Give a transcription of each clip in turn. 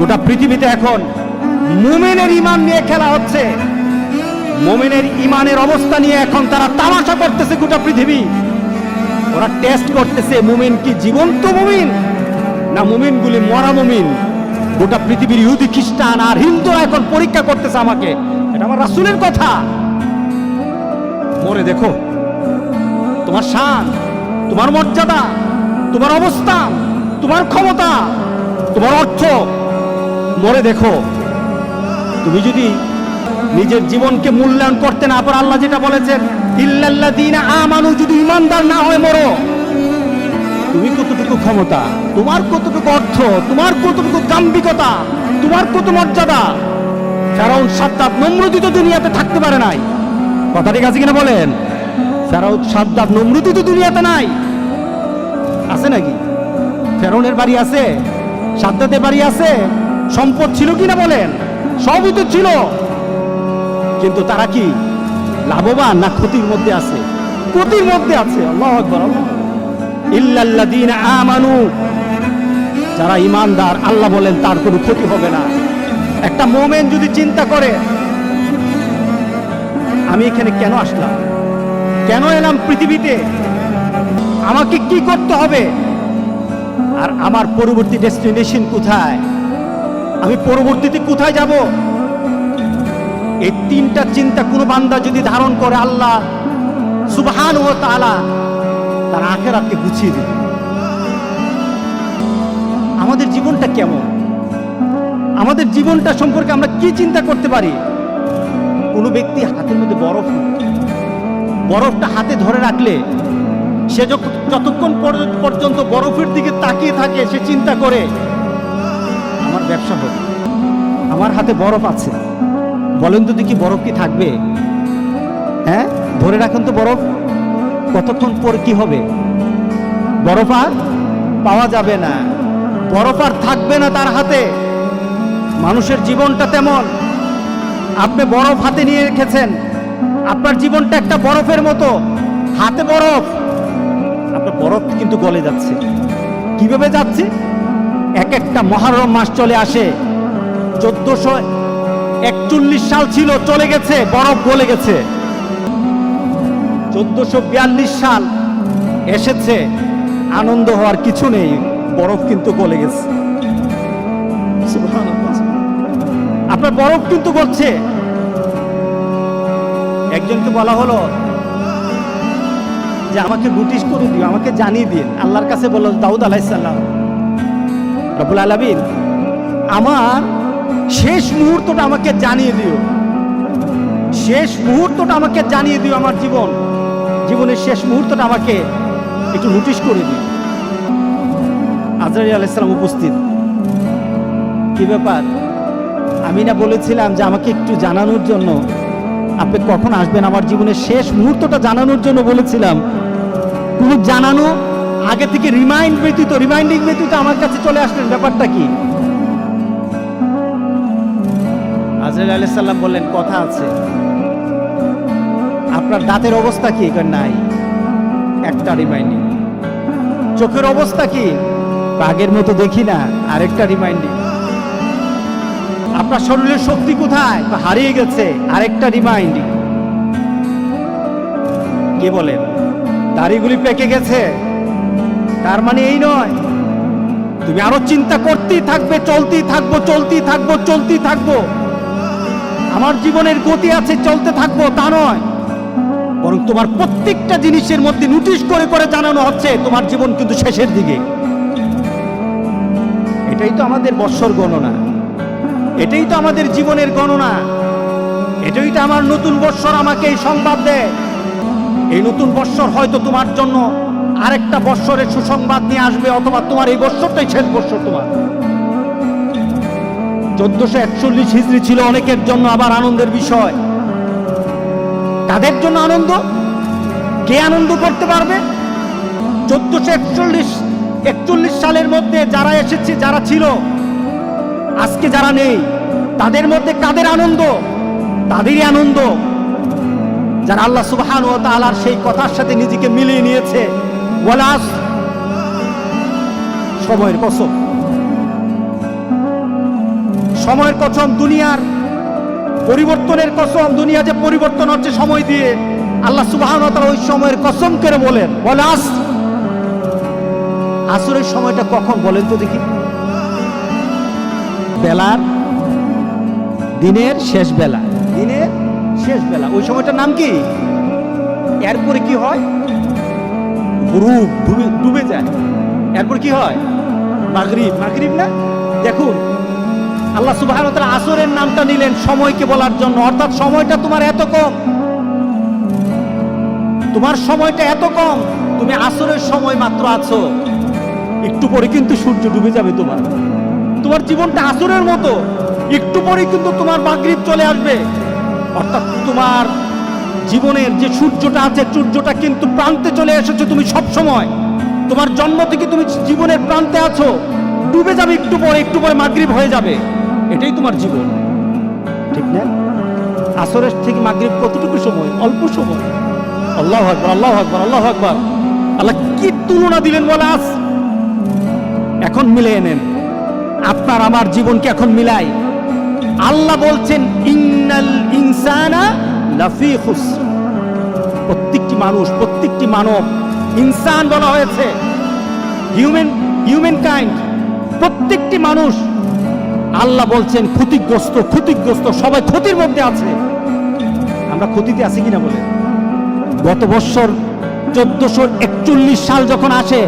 গোটা পৃথিবীতে এখন মুমিনের ঈমান নিয়ে খেলা হচ্ছে। মুমিনের ঈমানের অবস্থা নিয়ে এখন তারা তামাশা করতেছে। গোটা পৃথিবী ওরা টেস্ট করতেছে মুমিন কি জীবন্ত মুমিন না মুমিনগুলি মরা মুমিন। গোটা পৃথিবীর ইহুদি খ্রিস্টান আর হিন্দুরা এখন পরীক্ষা করতেছে আমাকে। এটা আমার রাসূলের কথা। মরে দেখো তোমার শান, তোমার মর্যাদা, তোমার অবস্থান, তোমার ক্ষমতা, তোমার অর্থ। মরে দেখো। তুমি যদি নিজের জীবনকে মূল্যায়ন করতে না পারো, আল্লাহ যেটা বলেছেন ইল্লাল্লাযীনা আমানু, যদি ঈমানদার না হয়ে মরো, তুমি কতটুকু ক্ষমতা, তোমার কতটুকু অর্থ, তোমার কতটুকু দাম্ভিকতা, তোমার কত মর্যাদা। ফেরাউন সাদ্দাত নমরুদ তো দুনিয়াতে থাকতে পারে নাই। কথা ঠিক আছে কিনা বলেন? ফেরাউন সাদ্দাত নমরুদ তো দুনিয়াতে নাই। আছে নাকি? ফেরাউনের বাড়ি আছে, সাদ্দাতের বাড়ি আছে, সম্পদ ছিল কিনা বলেন? সবই তো ছিল, কিন্তু তারা কি লাভবান না ক্ষতির মধ্যে আছে? ক্ষতির মধ্যে আছে। আল্লাহু আকবার। ইল্লাল্লাযীনা আমানু, যারা ঈমানদার, আল্লাহ বলেন তার কোনো ক্ষতি হবে না। একটা মুমিন যদি চিন্তা করে আমি এখানে কেন আসলাম, কেন এলাম পৃথিবীতে, আমাকে কি করতে হবে, আর আমার পরবর্তী ডেস্টিনেশন কোথায়, আমি পরবর্তীতে কোথায় যাব, এই তিনটা চিন্তা কোনো বান্দা যদি ধারণ করে, আল্লাহ সুবহানাহু ওয়া তাআলা তার আখিরাতকে গুছিয়ে দিবে। আমাদের জীবনটা কেমন, আমাদের জীবনটা সম্পর্কে আমরা কি চিন্তা করতে পারি? কোনো ব্যক্তি হাতের মধ্যে বরফটা হাতে ধরে রাখলে সে যতক্ষণ পর্যন্ত বরফের দিকে তাকিয়ে থাকে, সে চিন্তা করে আমার ব্যবসা হবে, আমার হাতে বরফ আছে। বলেন তো দেখি বরফ কি থাকবে? হ্যাঁ, ধরে রাখুন তো বরফ, কতক্ষণ পর কি হবে? বরফ আর পাওয়া যাবে না, বরফ আর থাকবে না তার হাতে। মানুষের জীবনটা তেমন। আপনি বরফ হাতে নিয়ে রেখেছেন, আপনার জীবনটা একটা বরফের মতো, হাতে বরফ, আপনার বরফ কিন্তু গলে যাচ্ছে। কিভাবে যাচ্ছে? এক একটা মুহররম মাস চলে আসে, 1441 সাল ছিল, চলে গেছে, বরফ গলে গেছে। 1442 সাল এসেছে, আনন্দ হওয়ার কিছু নেই, বরফ কিন্তু গলে গেছে। আপনার বরফ কিন্তু গলছে। একজনকে বলা হলো যে আমাকে নোটিশ করে দিও, আমাকে জানিয়ে দিন। আল্লাহর কাছে বলল দাউদ আলাইহিস সালাম, রব্বুল আলামিন আমার শেষ মুহূর্তটা আমাকে জানিয়ে দিও, শেষ মুহূর্তটা আমাকে জানিয়ে দিও, আমার জীবনের শেষ মুহূর্তটা আমাকে একটু নোটিশ করে দিও। আজরাইল আলাইহিস সালাম উপস্থিত। কি ব্যাপার? আমি না বলেছিলাম যে আমাকে একটু জানানোর জন্য, আপনি কখন আসবেন, আমার জীবনের শেষ মুহূর্তটা জানানোর জন্য বলেছিলাম। কোনো জানানো আগে থেকে রিমাইন্ডিং ব্যতীত আমার কাছে চলে আসলেন, ব্যাপারটা কি? আজরাইল আলাইহিস সালাম বললেন কথা আছে। আপনার দাঁতের অবস্থা কি? নাই, একটা রিমাইন্ডিং। চোখের অবস্থা কি? আগের মতো দেখি না, আরেকটা রিমাইন্ডিং। আপনার শরীরের শক্তি কোথায়? হারিয়ে গেছে, আরেকটা রিমাইন্ডিং। কে বলেন? দাড়িগুলি পেকে গেছে, তার মানে এই নয় তুমি আরো চিন্তা করতেই থাকবে, চলতেই থাকবো। আমার জীবনের গতি আছে, চলতে থাকবো, তা নয়, বরং তোমার প্রত্যেকটা জিনিসের মধ্যে নোটিশ করে করে জানানো হচ্ছে তোমার জীবন কিন্তু শেষের দিকে। এটাই তো আমাদের বৎসর গণনা, এটাই তো আমাদের জীবনের গণনা, এটাই তো আমার নতুন বৎসর আমাকে এই সংবাদ দেয়। এই নতুন বৎসর হয়তো তোমার জন্য আরেকটা বৎসরের সুসংবাদ নিয়ে আসবে, অথবা তোমার এই বৎসরটাই শেষ বৎসর। তোমার 1441 হিজরি ছিল অনেকের জন্য আবার আনন্দের বিষয়। কাদের জন্য আনন্দ? কে আনন্দ করতে পারবে? 1441 সালের মধ্যে যারা এসেছে, যারা ছিল, আজকে যারা নেই, তাদের মধ্যে কাদের আনন্দ? তাদেরই আনন্দ যারা আল্লাহ সুবহানাহু ওয়া তাআলার সেই কথার সাথে নিজেকে মিলিয়ে নিয়েছে। ওয়ালাস, সময়ের কসম, সময়ের কসম, দুনিয়ার পরিবর্তনের কসম, দুনিয়া যে পরিবর্তন হচ্ছে সময় দিয়ে, আল্লাহ সুবহানাহু ওয়া তাআলা ওই সময়ের কসম করে বলে আসরের সময়টা কখন বলেন তো দেখি? বেলার, দিনের শেষ বেলা, দিনের শেষ বেলা, ওই সময়টার নাম কি? এরপরে কি হয়? গ্রুপ ডুবে যায়। এরপর কি হয়? মাগরিব। মাগরিব না? দেখুন আল্লাহ সুবহানাহু ওয়া তাআলা আসরের নামটা নিলেন সময়কে বলার জন্য, অর্থাৎ সময়টা তোমার এত কম, তোমার সময়টা এত কম, তুমি আসরের সময় মাত্র আছো, একটু পরে কিন্তু সূর্য ডুবে যাবে। তোমার জীবনটা আসরের মতো, একটু পরে কিন্তু তোমার মাগরিব চলে আসবে। অর্থাৎ তোমার জীবনের যে সূর্যটা আছে, সূর্যটা কিন্তু প্রান্তে চলে এসেছে। তুমি সব সময়, তোমার জন্ম থেকে তুমি জীবনের প্রান্তে আছো, ডুবে যাবে একটু পরে মাগরিব হয়ে যাবে। এটাই তোমার জীবন, ঠিক না? আসরের থেকে মাগরিব কতটুকু সময়? অল্প সময়। আল্লাহু আকবার, আল্লাহু আকবার, আল্লাহু আকবার। আল্লাহ কি তুলনা দিলেন বলে আজ। এখন মিলিয়ে নেন, আপনার আমার জীবনকে এখন মিলাই। আল্লাহ বলছেন ইন্নাল ইনসানা লাফি খুসর। প্রত্যেকটি মানুষ, প্রত্যেকটি মানব, ইনসান বলা হয়েছে, হিউম্যান কাইন্ড, প্রত্যেকটি মানুষ আল্লাহ বলছেন ক্ষতিগ্রস্ত, সবাই ক্ষতির মধ্যে আছে। আমরা ক্ষতিতে আছি কিনা বলে? গত বছর 1441 সাল যখন আসে,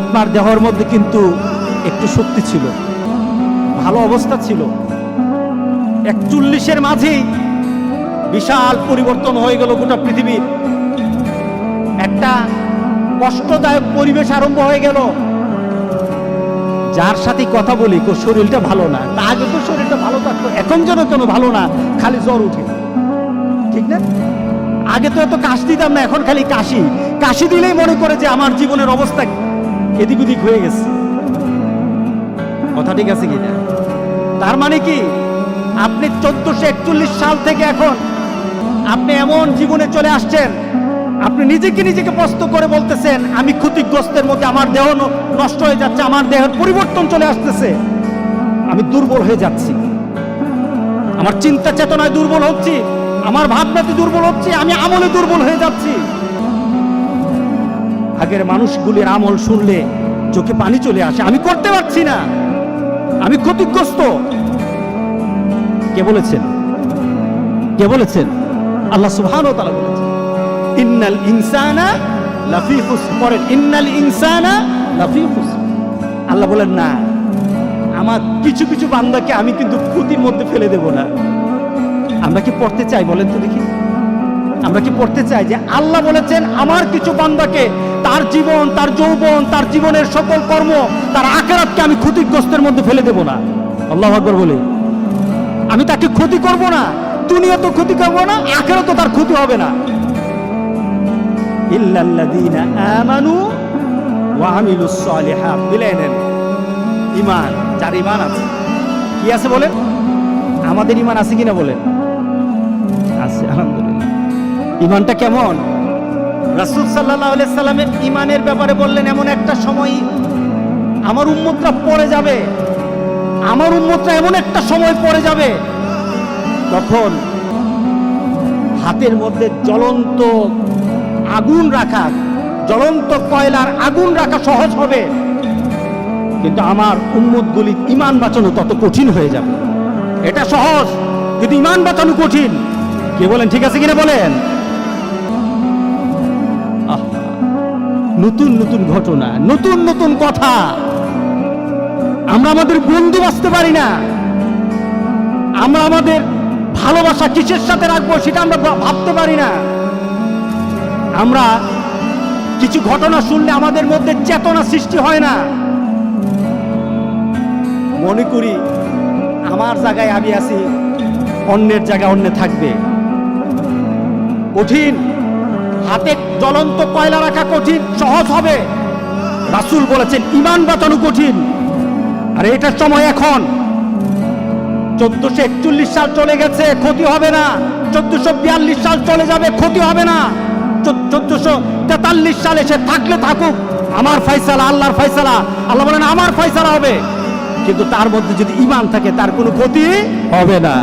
আপনার দেহের মধ্যে কিন্তু একটু শক্তি ছিল, ভালো অবস্থা ছিল। 41-এর মাঝেই বিশাল পরিবর্তন হয়ে গেল গোটা পৃথিবীর। একটা কষ্টদায়ক পরিবেশ আরম্ভ হয়ে গেল। যার সাথে কথা বলি শরীরটা ভালো না, তা আগে তো শরীরটা ভালো থাকতো, এখন যেন কেন ভালো না, খালি জ্বর উঠে, ঠিক না? আগে তো এত কাশি দিতাম না, এখন খালি কাশি দিলেই মনে করে যে আমার জীবনের অবস্থা এদিক ওদিক হয়ে গেছে। কথা ঠিক আছে কিনা? তার মানে কি, আপনি 1441 সাল থেকে এখন আপনি এমন জীবনে চলে আসছেন, আপনি নিজেকে প্রশ্ন করে বলতেছেন আমি ক্ষতিগ্রস্তের মধ্যে, আমার দেহ নষ্ট হয়ে যাচ্ছে, আমার দেহের পরিবর্তন চলে আসতেছে, আমি দুর্বল হয়ে যাচ্ছি, আমার চিন্তা চেতনায় দুর্বল হচ্ছি, আমার ভাবনাতে দুর্বল হচ্ছি, আমি আমলে দুর্বল হয়ে যাচ্ছি। আগের মানুষগুলির আমল শুনলে চোখে পানি চলে আসে, আমি করতে পারছি না, আমি ক্ষতিগ্রস্ত। কে বলেছেন? আল্লাহ সুবহানাহু ওয়া তাআলা বলেছেন ইন্নাল ইনসানা লাফি খুসর। পড়েন ইন্নাল ইনসানা লাফি খুসর। আল্লাহ বলেন না, আমার কিছু বান্দাকে আমি কিন্তু ক্ষতির মধ্যে ফেলে দেব না। আমরা কি পড়তে চাই বলেন তো দেখি? আমরা কি পড়তে চাই যে আল্লাহ বলেছেন আমার কিছু বান্দাকে, তার জীবন, তার যৌবন, তার জীবনের সকল কর্ম, তার আখিরাতকে আমি ক্ষতিগ্রস্তের মধ্যে ফেলে দেব না? আল্লাহু আকবার বলে আমি তাকে ক্ষতি করব না, দুনিয়া তো ক্ষতি করব না, আখিরাত তো তার ক্ষতি হবে না। ইল্লাল্লাযীনা আমানু ওয়া আমিলুস সালিহাত। মিলাই নেন, ঈমান, যার ঈমান আছে। কি আছে বলেন? আমাদের ঈমান আছে কিনা বলেন? আছে, আলহামদুলিল্লাহ। ঈমানটা কেমন? রাসূল সাল্লাল্লাহু আলাইহি সাল্লামের ঈমানের ব্যাপারে বললেন এমন একটা সময় আমার উম্মতরা পড়ে যাবে, আমার উম্মতরা এমন একটা সময় পড়ে যাবে তখন হাতের মধ্যে জ্বলন্ত আগুন রাখা, জ্বলন্ত কয়লার আগুন রাখা সহজ হবে, কিন্তু আমার উম্মতগুলি ঈমান বাঁচানো তত কঠিন হয়ে যাবে। এটা সহজ, কিন্তু ঈমান বাঁচানো কঠিন। কে বলেন ঠিক আছে কিনা বলেন? নতুন ঘটনা, নতুন কথা। আমরা আমাদের বন্ধু বাঁচতে পারি না, আমরা আমাদের ভালোবাসা কিসের সাথে রাখবো সেটা আমরা ভাবতে পারি না। আমরা কিছু ঘটনা শুনলে আমাদের মধ্যে চেতনা সৃষ্টি হয় না, মনে করি আমার জায়গায় আমি আছি, অন্যের জায়গায় অন্য থাকবে। কঠিন, হাতে জ্বলন্ত কয়লা রাখা কঠিন, সহজ হবে। রাসূল বলেছেন ঈমান বাঁচানো কঠিন। আর এটার সময় এখন 1441 সাল চলে গেছে, ক্ষতি হবে না। 1442 সাল চলে যাবে, ক্ষতি হবে না। 1443 সাল এসে থাকলে থাকুক, আমার ফয়সালা, আল্লাহর ফয়সালা। আল্লাহ বলেন আমার ফয়সালা হবে, কিন্তু তার মধ্যে যদি ঈমান থাকে তার কোনো ক্ষতি হবে না।